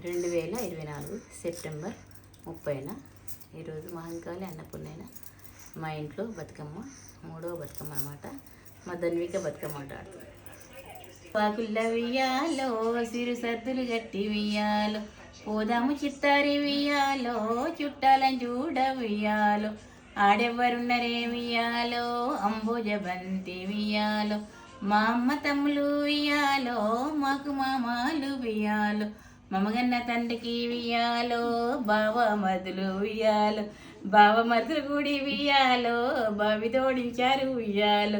2024 September 30న ఈరోజు మహంకాళి అన్నపూర్ణైన మా ఇంట్లో బతుకమ్మ, మూడవ బతుకమ్మ అనమాట. మా ధన్విక బతుకమ్మ ఆడుతుంది. పాకుల్ల వియ్యాలో, సిరు సద్దులు గట్టి వియ్యాలో, పోదాము చిత్తారి వియ్యాలో, చుట్టాలని చూడ వియ్యాలో, ఆడెవ్వరున్నరే వియ్యాలో, అంబుజ బంతి వియ్యాలో, మా అమ్మ తమ్ములు వియ్యాలో, మాకు మామాలు వియ్యాలో, మమగన్న తండ్రికి వియ్యాలో, బావ మరుదులు వియ్యాలో, బావ మరుదులు కూడి వియ్యాలో, బావి తోడించారు వియ్యాలో,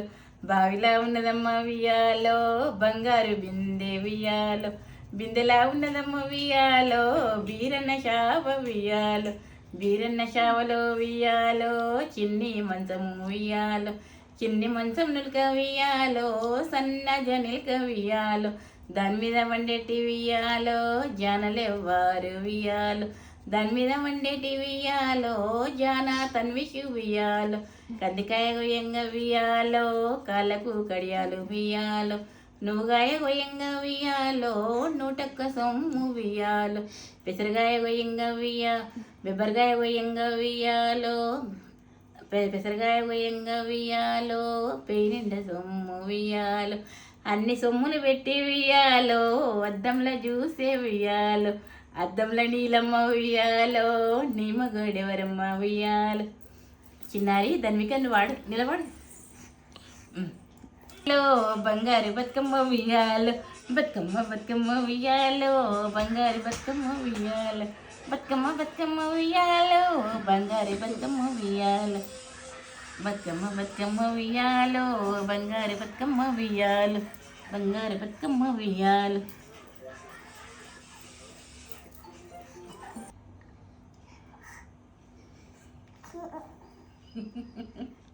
బావిలా ఉన్నదమ్మ వియ్యాలో, బంగారు బిందె వియ్యాలో, బిందెలా ఉన్నదమ్మ వియ్యాలో, బీరన్న శావ వియ్యాలో, బీరన్న శావలో వియ్యాలో, చిన్ని మంచము వియ్యాలో, చిన్ని మంచం నిలక వియ్యాలో, సన్న జనిలక వియ్యాలో, దాని మీద వండేటి వియ్యాలో, జానలెవ్వారు వియ్యాలో, దాని మీద వండేటి వియ్యాలో, జానా తన్విషు వియ్యాలో, కందికాయ గొయ్యంగా వియ్యాలో, కాళ్ళకు కడియాలు వియ్యాలో, నువ్వుగాయ గొయ్యంగా వియ్యాలో, నూటొక్క సొమ్ము వియ్యాలో, పెసరగాయ గొయ్యంగా బెబ్బరగాయ గొయ్యంగా వియ్యాలో, పెసరగాయ గొయ్యంగా వియ్యాలో, పేనిండ సొమ్ము వియ్యాలో, అన్ని సొమ్ములు పెట్టి వియ్యాలో, అద్దంలో చూసే వియ్యాలో, అద్దంలో నీలమ్మ వియ్యాలో, నీమగడెవరమ్మ వియ్యాలో. చిన్నారి ధన్వికన్ను వాడు నిలబడు. బంగారు బతుకమ్మ వియ్యాలో, బతుకమ్మ బతుకమ్మ వియ్యాలో, బంగారు బతుకమ్మ వియ్యాలో, బతుకమ్మ బతుకమ్మ వియ్యాలో, బంగారు బతుకమ్మ వియ్యాలో, బతుకమ్మ బతుకమ్మ వియ్యాలో, బంగారు బతుకమ్మ వియ్యాలో, బంగారు బతుకమ్మ వియ్యాలో.